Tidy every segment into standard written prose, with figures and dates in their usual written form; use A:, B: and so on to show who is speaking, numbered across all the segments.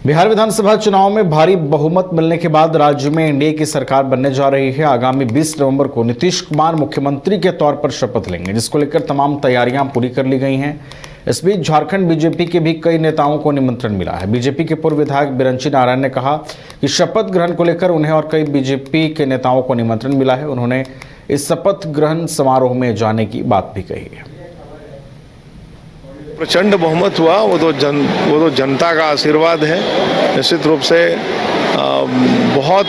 A: बिहार विधानसभा चुनाव में भारी बहुमत मिलने के बाद राज्य में एनडीए की सरकार बनने जा रही है। आगामी 20 नवंबर को नीतीश कुमार मुख्यमंत्री के तौर पर शपथ लेंगे, जिसको लेकर तमाम तैयारियां पूरी कर ली गई हैं। इस बीच झारखंड बीजेपी के भी कई नेताओं को निमंत्रण मिला है। बीजेपी के पूर्व विधायक बिरंची नारायण ने कहा कि शपथ ग्रहण को लेकर उन्हें और कई बीजेपी के नेताओं को निमंत्रण मिला है। उन्होंने इस शपथ ग्रहण समारोह में जाने की बात भी कही है।
B: प्रचंड बहुमत हुआ, वो तो जनता का आशीर्वाद है। निश्चित रूप से बहुत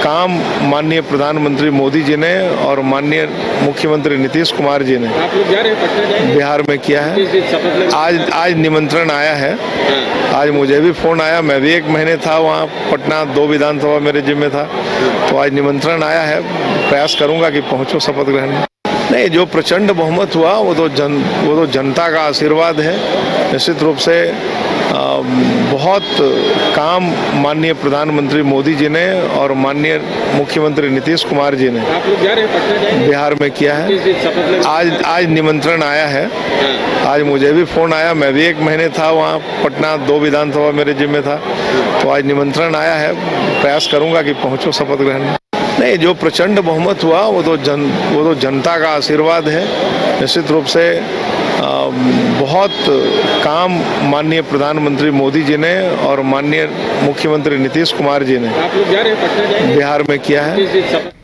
B: काम माननीय प्रधानमंत्री मोदी जी ने और माननीय मुख्यमंत्री नीतीश कुमार जी ने बिहार में किया है। आज निमंत्रण आया है। आज मुझे भी फोन आया, मैं भी 1 महीने था वहाँ पटना, 2 विधानसभा मेरे जिम्मे था, तो आज निमंत्रण आया है। प्रयास करूँगा कि पहुँचो शपथ ग्रहण में। नहीं, जो प्रचंड बहुमत हुआ वो तो जनता का आशीर्वाद है। निश्चित रूप से बहुत काम माननीय प्रधानमंत्री मोदी जी ने और माननीय मुख्यमंत्री नीतीश कुमार जी ने बिहार में किया है। आज निमंत्रण आया है। आज मुझे भी फोन आया, मैं भी 1 महीने था वहाँ पटना, 2 विधानसभा मेरे जिम्मे था, तो आज निमंत्रण आया है। प्रयास करूँगा कि पहुँचो शपथ ग्रहण में। नहीं, जो प्रचंड बहुमत हुआ वो तो जनता का आशीर्वाद है। निश्चित रूप से बहुत काम माननीय प्रधानमंत्री मोदी जी ने और माननीय मुख्यमंत्री नीतीश कुमार जी ने बिहार में किया है।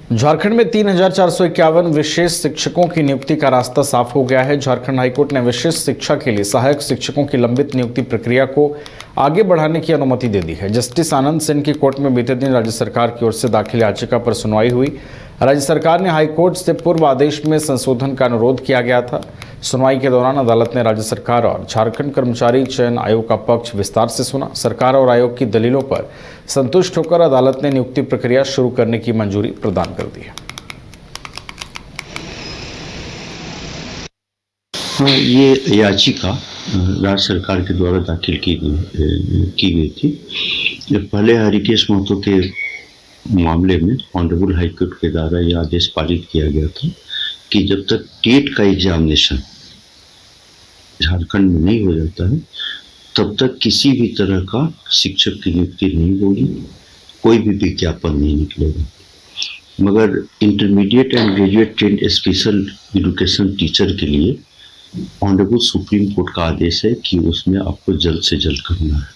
A: झारखंड में 3,451 विशेष शिक्षकों की नियुक्ति का रास्ता साफ हो गया है। झारखंड हाईकोर्ट ने विशेष शिक्षा के लिए सहायक शिक्षकों की लंबित नियुक्ति प्रक्रिया को आगे बढ़ाने की अनुमति दे दी है। जस्टिस आनंद सेन की कोर्ट में बीते दिन राज्य सरकार की ओर से दाखिल याचिका पर सुनवाई हुई। राज्य सरकार ने हाईकोर्ट से पूर्व आदेश में संशोधन का अनुरोध किया गया था। सुनवाई के दौरान अदालत ने राज्य सरकार और झारखंड कर्मचारी चयन आयोग का पक्ष विस्तार से सुना। सरकार और आयोग की दलीलों पर संतुष्ट होकर अदालत ने नियुक्ति प्रक्रिया शुरू करने की मंजूरी प्रदान कर दी है।
C: हाँ, ये याचिका राज्य सरकार के द्वारा दाखिल की गई थी। पहले हरिकेश महतो के मामले में ऑनरेबल हाईकोर्ट के द्वारा यह आदेश पारित किया गया था कि जब तक टेट का एग्जामिनेशन झारखंड में नहीं हो जाता है तब तक किसी भी तरह का शिक्षक की नियुक्ति नहीं होगी, कोई भी विज्ञापन नहीं निकलेगा। मगर intermediate and graduate trend special education teacher के लिए ऑनरेबल सुप्रीम कोर्ट का आदेश है कि उसमें आपको जल्द से जल्द करना है।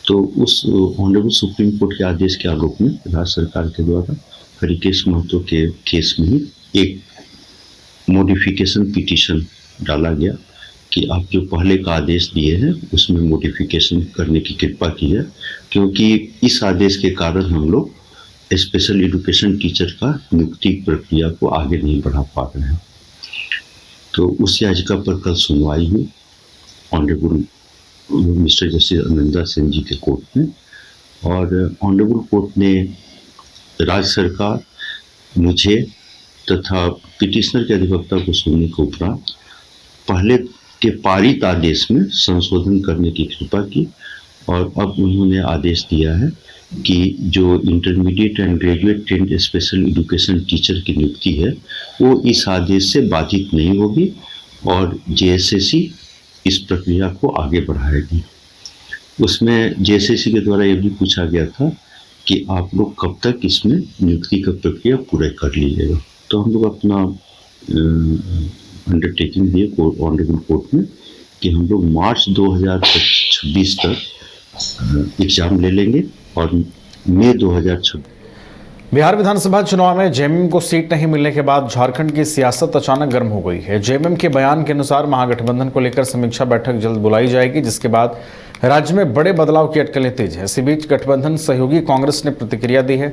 C: तो उस ऑनरेबल सुप्रीम कोर्ट के आदेश के आलोक में राज्य सरकार के द्वारा हरिकेश महतो के केस में ही एक मॉडिफिकेशन पिटीशन डाला गया कि आप जो पहले का आदेश दिए हैं उसमें मॉडिफिकेशन करने की कृपा की है, क्योंकि इस आदेश के कारण हम लोग स्पेशल एजुकेशन टीचर का नियुक्ति प्रक्रिया को आगे नहीं बढ़ा पा रहे हैं। तो उस याचिका पर कल सुनवाई हुई honourable mister justice Ananda Sen ji के कोर्ट में, और ऑनरेबल कोर्ट ने राज्य सरकार, मुझे तथा पिटिशनर के अधिवक्ता को सुनने के उपरांत पहले के पारित आदेश में संशोधन करने की कृपा की, और अब उन्होंने आदेश दिया है कि जो intermediate and graduate trend special education teacher की नियुक्ति है वो इस आदेश से बाधित नहीं होगी और जेएसएससी इस प्रक्रिया को आगे बढ़ाएगी। उसमें जेएसएससी के द्वारा ये भी पूछा गया था कि आप लोग कब तक इसमें नियुक्ति का प्रक्रिया पूरा कर लीजिएगा। तो हम लोग अपना अंडरटेकिंग दिए ऑनरेबल कोर्ट में कि हम लोग मार्च 2026 तक एग्जाम ले लेंगे और मई 2026।
A: बिहार विधानसभा चुनाव में जेएमएम को सीट नहीं मिलने के बाद झारखंड की सियासत अचानक गर्म हो गई है। जेएमएम के बयान के अनुसार महागठबंधन को लेकर समीक्षा बैठक जल्द बुलाई जाएगी, जिसके बाद राज्य में बड़े बदलाव की अटकलें तेज है। इसी बीच गठबंधन सहयोगी कांग्रेस ने प्रतिक्रिया दी है।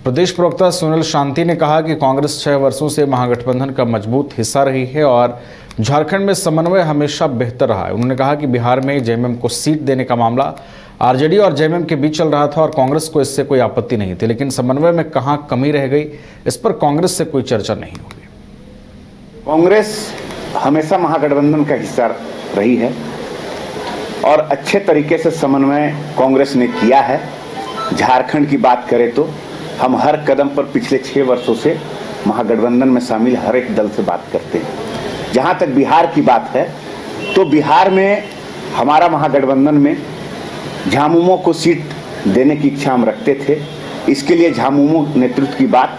A: प्रदेश प्रवक्ता सुनील शांति ने कहा कि कांग्रेस 6 वर्षों से महागठबंधन का मजबूत हिस्सा रही है और झारखंड में समन्वय हमेशा बेहतर रहा है। उन्होंने कहा कि बिहार में जेएमएम को सीट देने का मामला आरजेडी और जेएमएम के बीच चल रहा था और कांग्रेस को इससे कोई आपत्ति नहीं थी, लेकिन समन्वय में कहां कमी रह गई इस पर कांग्रेस से कोई चर्चा नहीं होगी।
D: कांग्रेस हमेशा महागठबंधन का हिस्सा रही है और अच्छे तरीके से समन्वय कांग्रेस ने किया है। झारखंड की बात करें तो हम हर कदम पर पिछले 6 वर्षों से महागठबंधन में शामिल हर एक दल से बात करते हैं। जहां तक बिहार की बात है तो बिहार में हमारा महागठबंधन में झामुमो को सीट देने की इच्छा हम रखते थे। इसके लिए झामुमो नेतृत्व की बात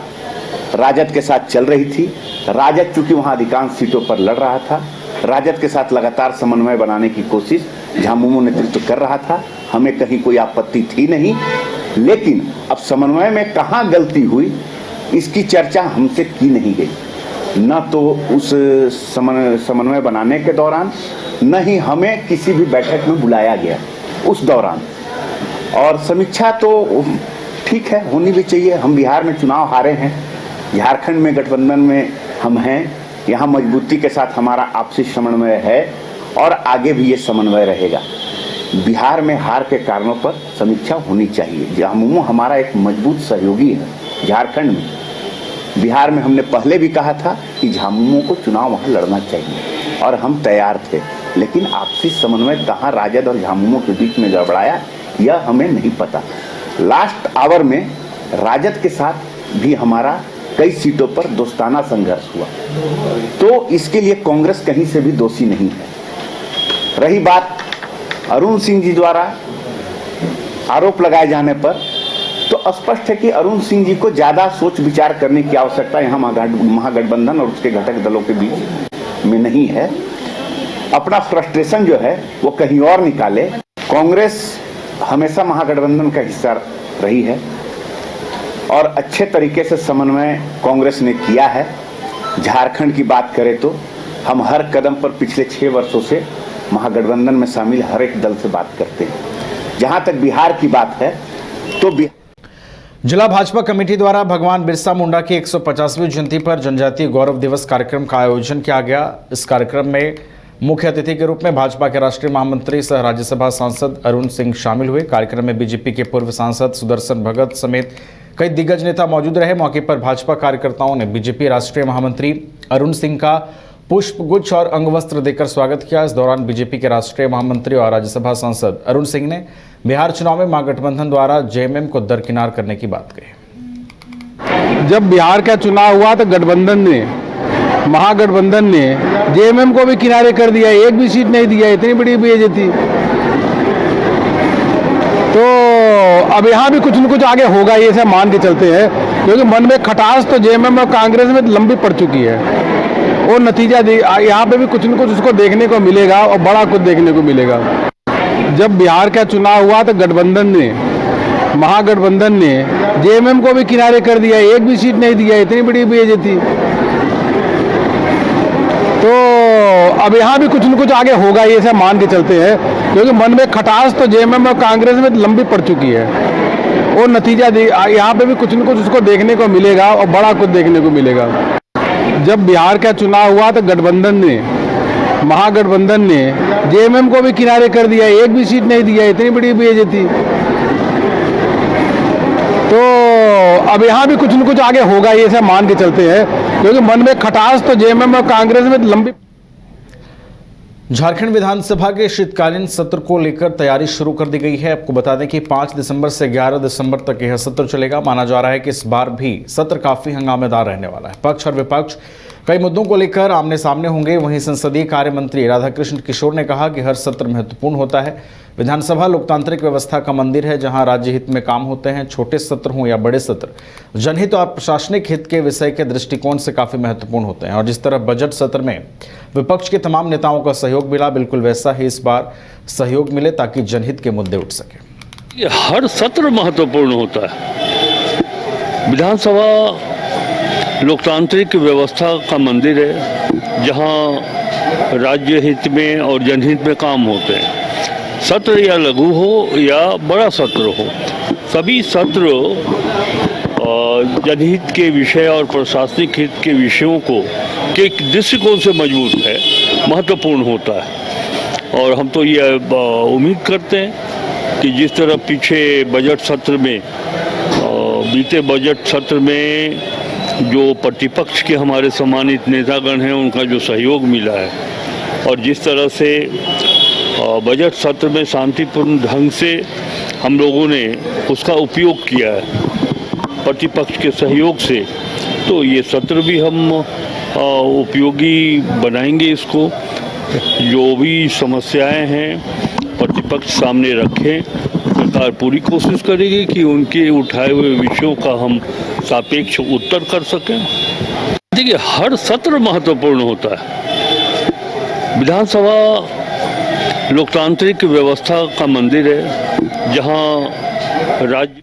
D: राजद के साथ चल रही थी। राजद चूंकि वहां अधिकांश सीटों पर लड़ रहा था, राजद के साथ लगातार समन्वय बनाने की कोशिश झामुमो नेतृत्व कर रहा था। हमें कहीं कोई आपत्ति थी नहीं, लेकिन अब समन्वय में कहां गलती हुई इसकी चर्चा हमसे की नहीं गई, न तो उस समन्वय बनाने के दौरान, न ही हमें किसी भी बैठक में बुलाया गया उस दौरान। और समीक्षा तो ठीक है, होनी भी चाहिए। हम बिहार में चुनाव हारे हैं, झारखंड में गठबंधन में हम हैं, यहाँ मजबूती के साथ हमारा आपसी समन्वय है और आगे भी ये समन्वय रहेगा। बिहार में हार के कारणों पर समीक्षा होनी चाहिए। झामुमो हमारा एक मजबूत सहयोगी है झारखंड में। बिहार में हमने पहले भी कहा था कि झामुमो को चुनाव वहाँ लड़ना चाहिए और हम तैयार थे, लेकिन आपसी समन्वय कहाँ राजद और झामुमो के बीच में गड़बड़ाया यह हमें नहीं पता। लास्ट आवर में राजद के साथ भी हमारा कई सीटों पर दोस्ताना संघर्ष हुआ, तो इसके लिए कांग्रेस कहीं से भी दोषी नहीं है। रही बात अरुण सिंह जी द्वारा आरोप लगाए जाने पर, तो स्पष्ट है कि अरुण सिंह जी को ज्यादा सोच विचार करने की आवश्यकता यहाँ महागठबंधन और उसके घटक दलों के बीच में नहीं है। अपना फ्रस्ट्रेशन जो है वो कहीं और निकाले। कांग्रेस हमेशा महागठबंधन का हिस्सा रही है और अच्छे तरीके से समन्वय कांग्रेस ने किया है। झारखंड की बात करें तो हम हर कदम पर पिछले 6 वर्षों से महागठबंधन में शामिल हर एक दल से बात करते हैं। जहां तक बिहार की बात है तो
A: जिला भाजपा कमेटी द्वारा भगवान बिरसा मुंडा की 150वीं जयंती पर जनजातीय गौरव दिवस कार्यक्रम का आयोजन किया गया। इस कार्यक्रम में मुख्य अतिथि के रूप में भाजपा के राष्ट्रीय महामंत्री सह राज्यसभा सांसद अरुण सिंह शामिल हुए। कार्यक्रम में बीजेपी के पूर्व सांसद सुदर्शन भगत समेत कई दिग्गज नेता मौजूद रहे। मौके पर भाजपा कार्यकर्ताओं ने बीजेपी राष्ट्रीय महामंत्री अरुण सिंह का पुष्पगुच्छ और अंगवस्त्र देकर स्वागत किया। इस दौरान बीजेपी के राष्ट्रीय महामंत्री और राज्यसभा सांसद अरुण सिंह ने बिहार चुनाव में महागठबंधन द्वारा जेएमएम को दरकिनार करने की बात कही।
E: जब बिहार का चुनाव हुआ तो महागठबंधन ने जेएमएम को भी किनारे कर दिया, एक भी सीट नहीं दिया। इतनी बड़ी बेइज्जती। तो अब यहाँ भी कुछ न कुछ आगे होगा, ये सब मान के चलते हैं, क्योंकि मन में खटास तो जेएमएम और कांग्रेस में लंबी पड़ चुकी है। वो नतीजा यहाँ पे भी कुछ न कुछ उसको देखने को मिलेगा और बड़ा कुछ देखने को मिलेगा। जब बिहार का चुनाव हुआ तो महागठबंधन ने जेएमएम को भी किनारे कर दिया, एक भी सीट नहीं दिया। इतनी बड़ी बेइज्जती। तो अब यहाँ भी कुछ न कुछ आगे होगा, ये सब मान के चलते हैं, क्योंकि मन में खटास तो जेएमएम और कांग्रेस में लंबी पड़ चुकी है। वो नतीजा यहाँ पे भी कुछ न कुछ उसको देखने को मिलेगा और बड़ा कुछ देखने को मिलेगा। जब बिहार का चुनाव हुआ तो महागठबंधन ने जेएमएम को भी किनारे कर दिया, एक भी सीट नहीं दिया। इतनी बड़ी बेइज्जती। तो अब यहाँ भी कुछ न कुछ आगे होगा, ये सब मान के चलते हैं, क्योंकि मन में खटास तो जेएमएम और कांग्रेस में लंबी।
A: झारखंड विधानसभा के शीतकालीन सत्र को लेकर तैयारी शुरू कर दी गई है। आपको बता दें कि 5 दिसंबर से 11 दिसंबर तक यह सत्र चलेगा। माना जा रहा है कि इस बार भी सत्र काफी हंगामेदार रहने वाला है। पक्ष और विपक्ष कई मुद्दों को लेकर आमने सामने होंगे। वहीं संसदीय कार्य मंत्री राधाकृष्ण किशोर ने कहा कि हर सत्र महत्वपूर्ण होता है। विधानसभा लोकतांत्रिक व्यवस्था का मंदिर है, जहां राज्य हित में काम होते हैं। छोटे सत्र हों या बड़े सत्र, जनहित और प्रशासनिक हित के विषय के दृष्टिकोण से काफी महत्वपूर्ण होते हैं। और जिस तरह बजट सत्र में विपक्ष के तमाम नेताओं का सहयोग मिला, बिल्कुल वैसा ही इस बार सहयोग मिले ताकि जनहित के मुद्दे उठ सके।
F: हर सत्र महत्वपूर्ण होता है। विधानसभा लोकतांत्रिक व्यवस्था का मंदिर है, जहां राज्य हित में और जनहित में काम होते हैं। सत्र या लघु हो या बड़ा सत्र हो, सभी सत्र जनहित के विषय और प्रशासनिक हित के विषयों को के दृष्टिकोण से मजबूत है, महत्वपूर्ण होता है। और हम तो ये उम्मीद करते हैं कि जिस तरह पीछे बजट सत्र में बीते बजट सत्र में जो प्रतिपक्ष के हमारे सम्मानित नेतागण हैं, उनका जो सहयोग मिला है, और जिस तरह से बजट सत्र में शांतिपूर्ण ढंग से हम लोगों ने उसका उपयोग किया है प्रतिपक्ष के सहयोग से, तो ये सत्र भी हम उपयोगी बनाएंगे इसको। जो भी समस्याएं हैं प्रतिपक्ष सामने रखें। सरकार पूरी कोशिश करेगी कि उनके उठाए हुए विषयों का हम सापेक्ष उत्तर कर सकें। देखिए, हर सत्र महत्वपूर्ण होता है। विधानसभा लोकतांत्रिक व्यवस्था का मंदिर है, जहां राज्य